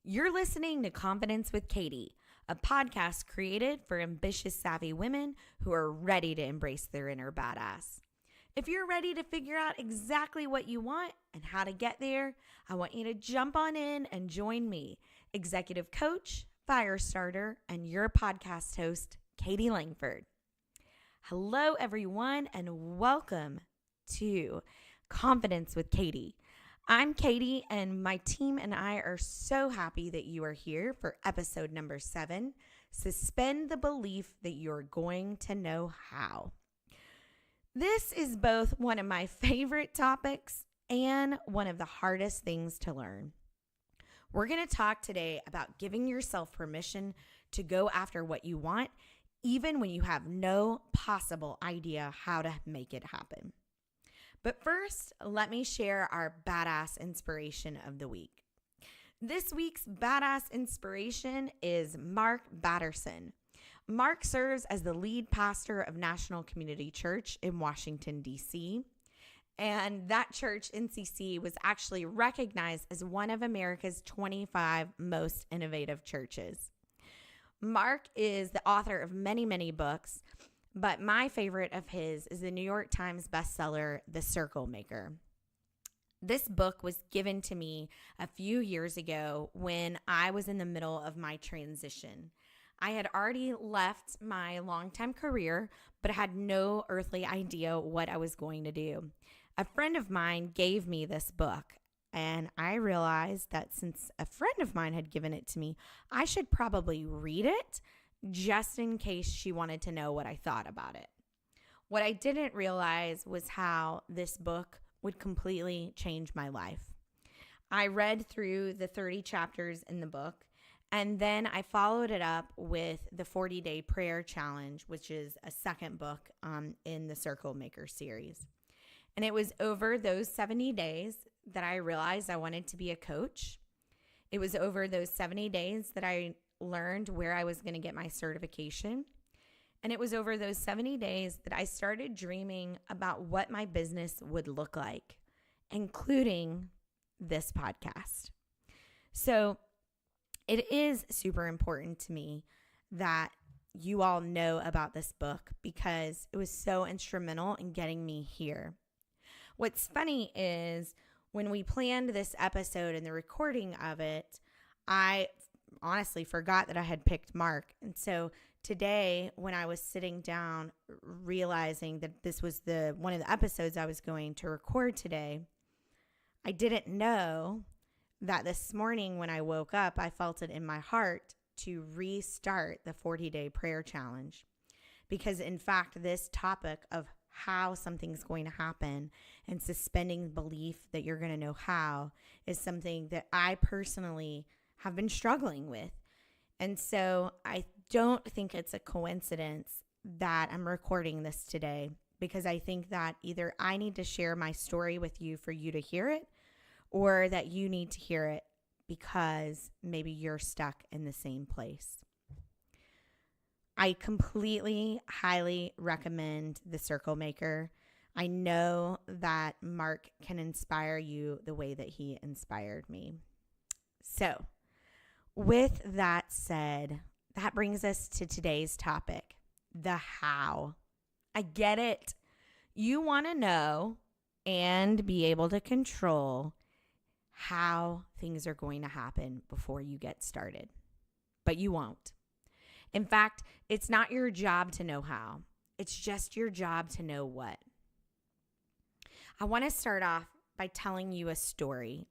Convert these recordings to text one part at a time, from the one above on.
You're listening to Confidence with Katie, a podcast created for ambitious, savvy women who are ready to embrace their inner badass. If you're ready to figure out exactly what you want and how to get there, I want you to jump on in and join me, executive coach, fire starter, and your podcast host, Katie Langford. Hello, everyone, and welcome to Confidence with Katie. I'm Katie, and my team and I are so happy that you are here for episode number 7, Suspend the Belief That You're Going to Know How. This is both one of my favorite topics and one of the hardest things to learn. We're going to talk today about giving yourself permission to go after what you want, even when you have no possible idea how to make it happen. But first, let me share our badass inspiration of the week. This week's badass inspiration is Mark Batterson. Mark serves as the lead pastor of National Community Church in Washington, D.C., and that church, NCC, was actually recognized as one of America's 25 most innovative churches. Mark is the author of many, many books, but my favorite of his is the New York Times bestseller, The Circle Maker. This book was given to me a few years ago when I was in the middle of my transition. I had already left my longtime career, but had no earthly idea what I was going to do. A friend of mine gave me this book, and I realized that since a friend of mine had given it to me, I should probably read it just in case she wanted to know what I thought about it. What I didn't realize was how this book would completely change my life. I read through the 30 chapters in the book, and then I followed it up with the 40-day prayer challenge, which is a second book in the Circle Maker series. And it was over those 70 days that I realized I wanted to be a coach. It was over those 70 days that I learned where I was going to get my certification. And it was over those 70 days that I started dreaming about what my business would look like, including this podcast. So it is super important to me that you all know about this book because it was so instrumental in getting me here. What's funny is when we planned this episode and the recording of it, I honestly forgot that I had picked Mark. And so today, when I was sitting down, realizing that this was one of the episodes I was going to record today, I didn't know that this morning when I woke up, I felt it in my heart to restart the 40-day prayer challenge. Because in fact, this topic of how something's going to happen and suspending belief that you're going to know how is something that I personally have been struggling with. And so I don't think it's a coincidence that I'm recording this today, because I think that either I need to share my story with you for you to hear it, or that you need to hear it because maybe you're stuck in the same place. I completely, highly recommend The Circle Maker. I know that Mark can inspire you the way that he inspired me. So, with that said, that brings us to today's topic, the how. I get it. You want to know and be able to control how things are going to happen before you get started, but you won't. In fact, it's not your job to know how. It's just your job to know what. I want to start off by telling you a story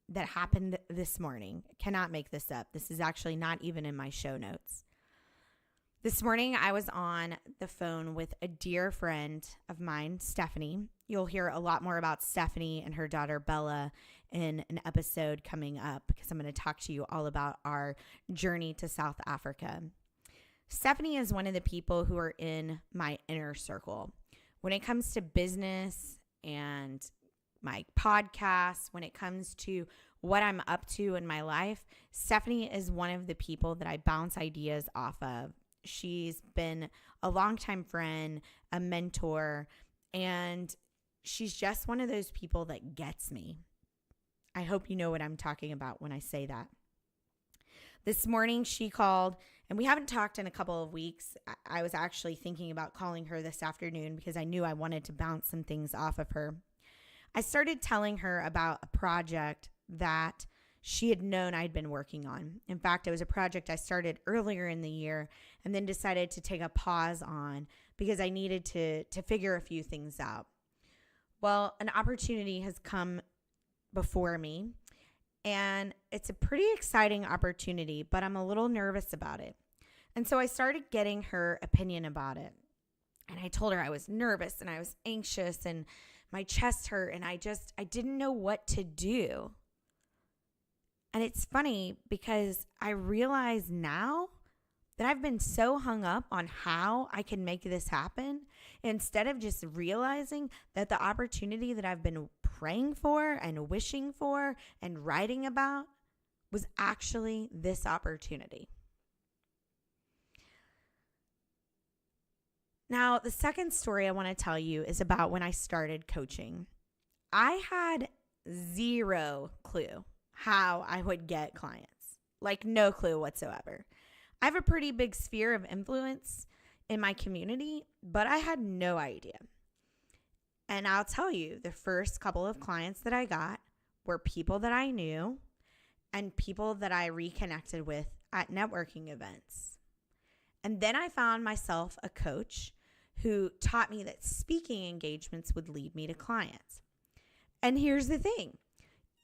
that happened this morning. I cannot make this up. This is actually not even in my show notes. This morning, I was on the phone with a dear friend of mine, Stephanie. You'll hear a lot more about Stephanie and her daughter, Bella, in an episode coming up, because I'm going to talk to you all about our journey to South Africa. Stephanie is one of the people who are in my inner circle. When it comes to business and my podcast, when it comes to what I'm up to in my life, Stephanie is one of the people that I bounce ideas off of. She's been a longtime friend, a mentor, and she's just one of those people that gets me. I hope you know what I'm talking about when I say that. This morning she called, and we haven't talked in a couple of weeks. I was actually thinking about calling her this afternoon because I knew I wanted to bounce some things off of her. I started telling her about a project that she had known I'd been working on. In fact, it was a project I started earlier in the year and then decided to take a pause on because I needed to figure a few things out. Well, an opportunity has come before me, and it's a pretty exciting opportunity, but I'm a little nervous about it. And so I started getting her opinion about it. And I told her I was nervous and I was anxious and my chest hurt and I didn't know what to do. And it's funny because I realize now that I've been so hung up on how I can make this happen, instead of just realizing that the opportunity that I've been praying for and wishing for and writing about was actually this opportunity. Now, the second story I want to tell you is about when I started coaching. I had zero clue how I would get clients, like no clue whatsoever. I have a pretty big sphere of influence in my community, but I had no idea. And I'll tell you, the first couple of clients that I got were people that I knew and people that I reconnected with at networking events. And then I found myself a coach who taught me that speaking engagements would lead me to clients. And here's the thing.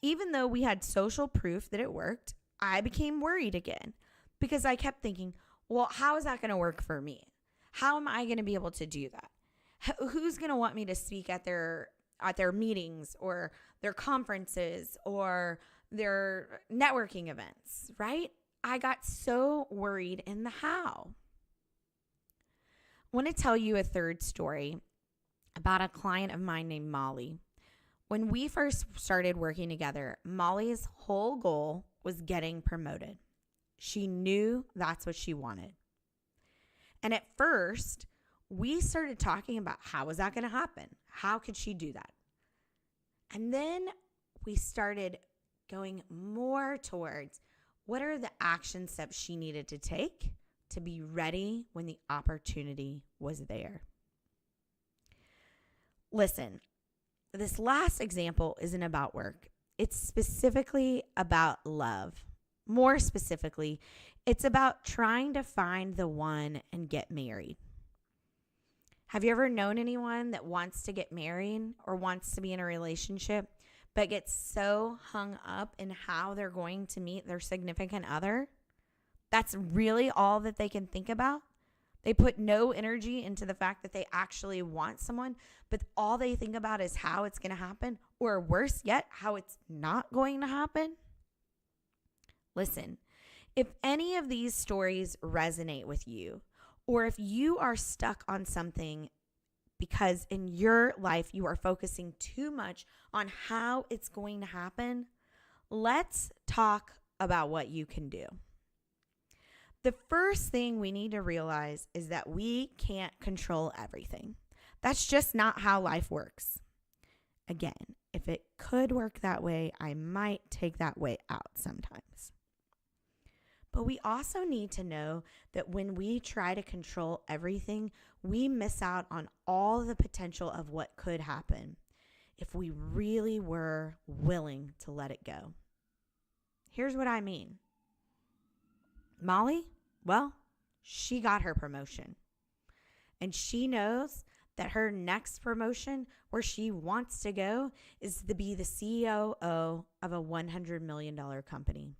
Even though we had social proof that it worked, I became worried again because I kept thinking, well, how is that going to work for me? How am I going to be able to do that? Who's going to want me to speak at their meetings or their conferences or their networking events, right? I got so worried in the how. I want to tell you a third story about a client of mine named Molly. When we first started working together, Molly's whole goal was getting promoted. She knew that's what she wanted. And at first, we started talking about how was that going to happen? How could she do that? And then we started going more towards what are the action steps she needed to take to be ready when the opportunity was there. Listen, this last example isn't about work. It's specifically about love. More specifically, it's about trying to find the one and get married. Have you ever known anyone that wants to get married or wants to be in a relationship, but gets so hung up in how they're going to meet their significant other? That's really all that they can think about. They put no energy into the fact that they actually want someone, but all they think about is how it's going to happen, or worse yet, how it's not going to happen. Listen, if any of these stories resonate with you, or if you are stuck on something because in your life you are focusing too much on how it's going to happen, let's talk about what you can do. The first thing we need to realize is that we can't control everything. That's just not how life works. Again, if it could work that way, I might take that way out sometimes. But we also need to know that when we try to control everything, we miss out on all the potential of what could happen if we really were willing to let it go. Here's what I mean. Molly, well, she got her promotion. And she knows that her next promotion, where she wants to go, is to be the CEO of a $100 million company.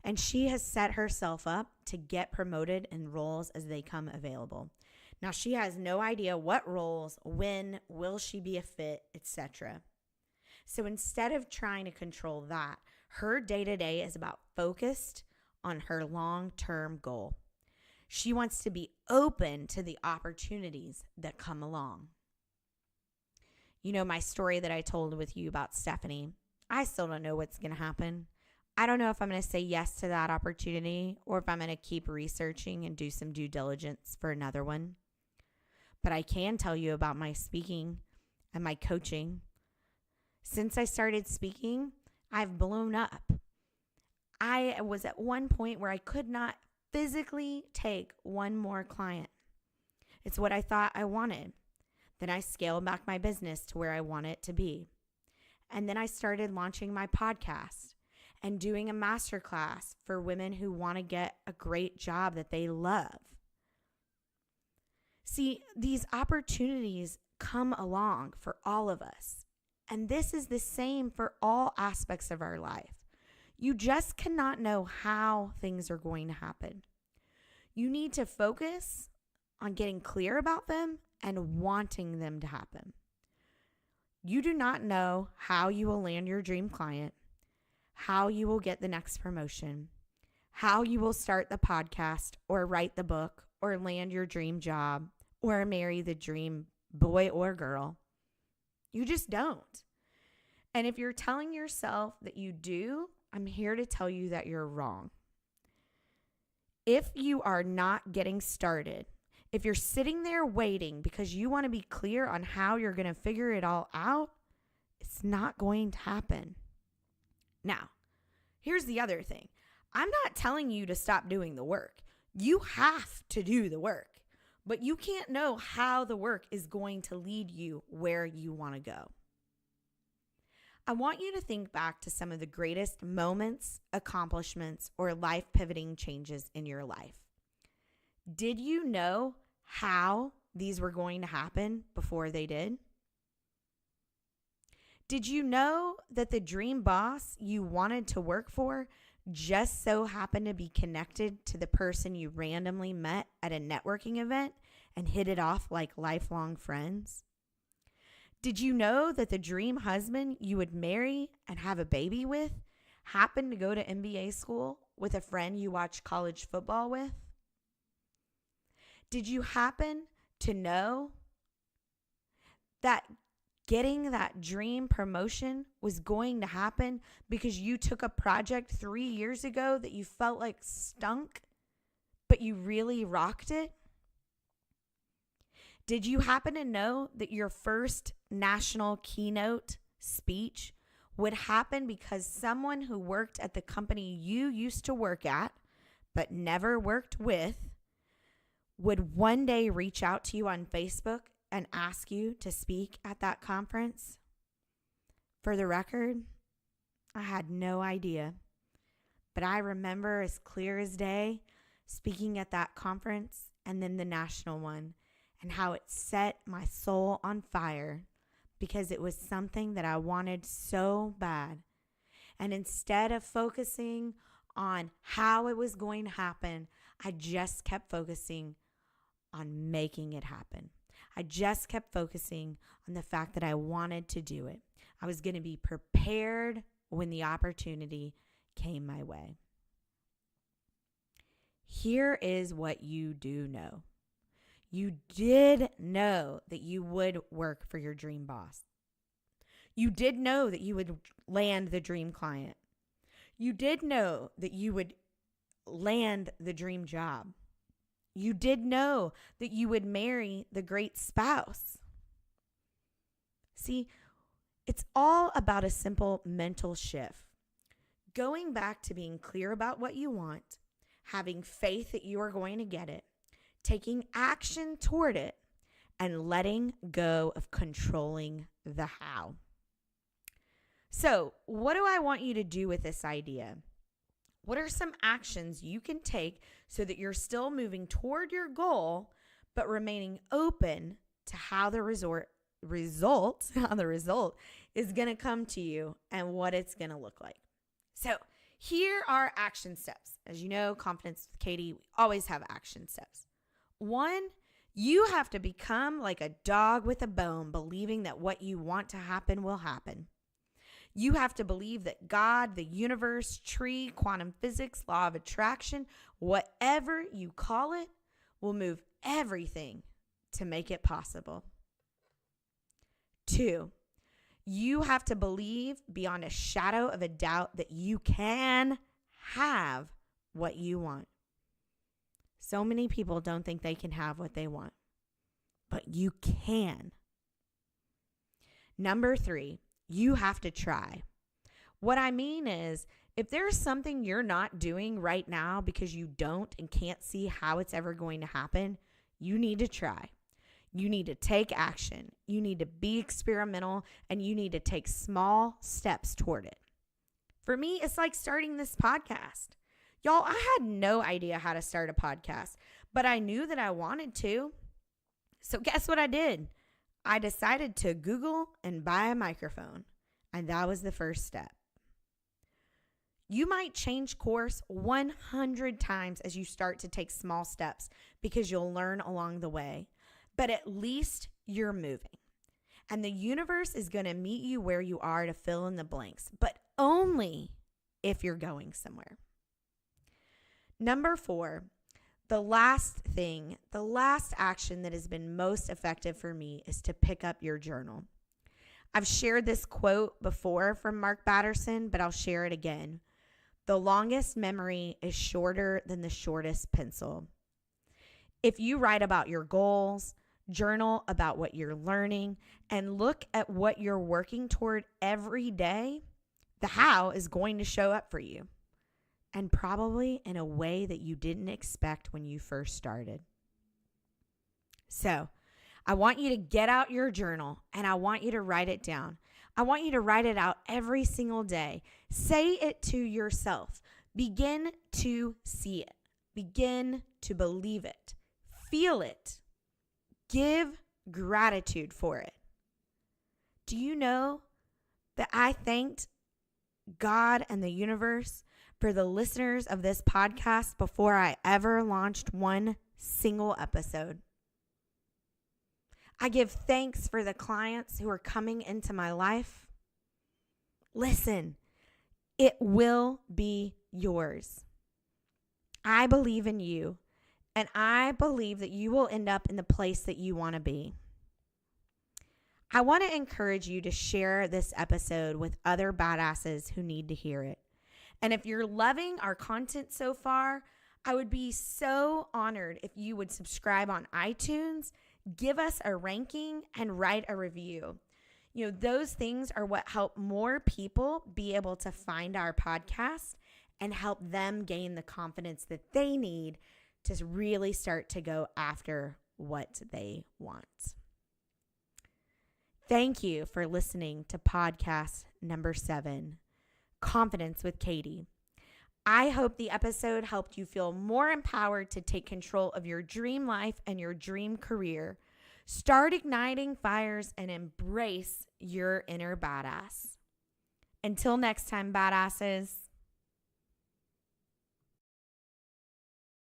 And she has set herself up to get promoted in roles as they come available. Now, she has no idea what roles, when, will she be a fit, etc. So instead of trying to control that, her day-to-day is about focused on her long-term goal. She wants to be open to the opportunities that come along. You know my story that I told with you about Stephanie. I still don't know what's going to happen. I don't know if I'm going to say yes to that opportunity or if I'm going to keep researching and do some due diligence for another one. But I can tell you about my speaking and my coaching. Since I started speaking, I've blown up. I was at one point where I could not physically take one more client. It's what I thought I wanted. Then I scaled back my business to where I want it to be. And then I started launching my podcast and doing a masterclass for women who want to get a great job that they love. See, these opportunities come along for all of us. And this is the same for all aspects of our life. You just cannot know how things are going to happen. You need to focus on getting clear about them and wanting them to happen. You do not know how you will land your dream client, how you will get the next promotion, how you will start the podcast or write the book or land your dream job or marry the dream boy or girl. You just don't. And if you're telling yourself that you do, I'm here to tell you that you're wrong. If you are not getting started, if you're sitting there waiting because you want to be clear on how you're going to figure it all out, it's not going to happen. Now, here's the other thing. I'm not telling you to stop doing the work. You have to do the work, but you can't know how the work is going to lead you where you want to go. I want you to think back to some of the greatest moments, accomplishments, or life pivoting changes in your life. Did you know how these were going to happen before they did? Did you know that the dream boss you wanted to work for just so happened to be connected to the person you randomly met at a networking event and hit it off like lifelong friends? Did you know that the dream husband you would marry and have a baby with happened to go to MBA school with a friend you watch college football with? Did you happen to know that getting that dream promotion was going to happen because you took a project 3 years ago that you felt like stunk, but you really rocked it? Did you happen to know that your first national keynote speech would happen because someone who worked at the company you used to work at, but never worked with, would one day reach out to you on Facebook and ask you to speak at that conference? For the record, I had no idea, but I remember as clear as day speaking at that conference and then the national one, and how it set my soul on fire because it was something that I wanted so bad. And instead of focusing on how it was going to happen, I just kept focusing on making it happen. I just kept focusing on the fact that I wanted to do it. I was going to be prepared when the opportunity came my way. Here is what you do know. You did know that you would work for your dream boss. You did know that you would land the dream client. You did know that you would land the dream job. You did know that you would marry the great spouse. See, it's all about a simple mental shift. Going back to being clear about what you want, having faith that you are going to get it, taking action toward it, and letting go of controlling the how. So, what do I want you to do with this idea? What are some actions you can take so that you're still moving toward your goal, but remaining open to how the result is going to come to you and what it's going to look like? So, here are action steps. As you know, Confidence with Katie, we always have action steps. 1, you have to become like a dog with a bone, believing that what you want to happen will happen. You have to believe that God, the universe, tree, quantum physics, law of attraction, whatever you call it, will move everything to make it possible. 2, you have to believe beyond a shadow of a doubt that you can have what you want. So many people don't think they can have what they want, but you can. 3, you have to try. What I mean is, If there's something you're not doing right now because you don't and can't see how it's ever going to happen, you need to try. You need to take action. You need to be experimental, and you need to take small steps toward it. For me, it's like starting this podcast. Y'all, I had no idea how to start a podcast, but I knew that I wanted to. So guess what I did? I decided to Google and buy a microphone, and that was the first step. You might change course 100 times as you start to take small steps because you'll learn along the way, but at least you're moving. And the universe is going to meet you where you are to fill in the blanks, but only if you're going somewhere. Number 4, the last action that has been most effective for me is to pick up your journal. I've shared this quote before from Mark Batterson, but I'll share it again. The longest memory is shorter than the shortest pencil. If you write about your goals, journal about what you're learning, and look at what you're working toward every day, the how is going to show up for you. And probably in a way that you didn't expect when you first started. So, I want you to get out your journal and I want you to write it down. I want you to write it out every single day. Say it to yourself. Begin to see it. Begin to believe it. Feel it. Give gratitude for it. Do you know that I thanked God and the universe for the listeners of this podcast before I ever launched one single episode? I give thanks for the clients who are coming into my life. Listen, it will be yours. I believe in you, and I believe that you will end up in the place that you want to be. I want to encourage you to share this episode with other badasses who need to hear it. And if you're loving our content so far, I would be so honored if you would subscribe on iTunes, give us a ranking, and write a review. You know, those things are what help more people be able to find our podcast and help them gain the confidence that they need to really start to go after what they want. Thank you for listening to podcast number 7, Confidence with Katie. I hope the episode helped you feel more empowered to take control of your dream life and your dream career. Start igniting fires and embrace your inner badass. Until next time, badasses.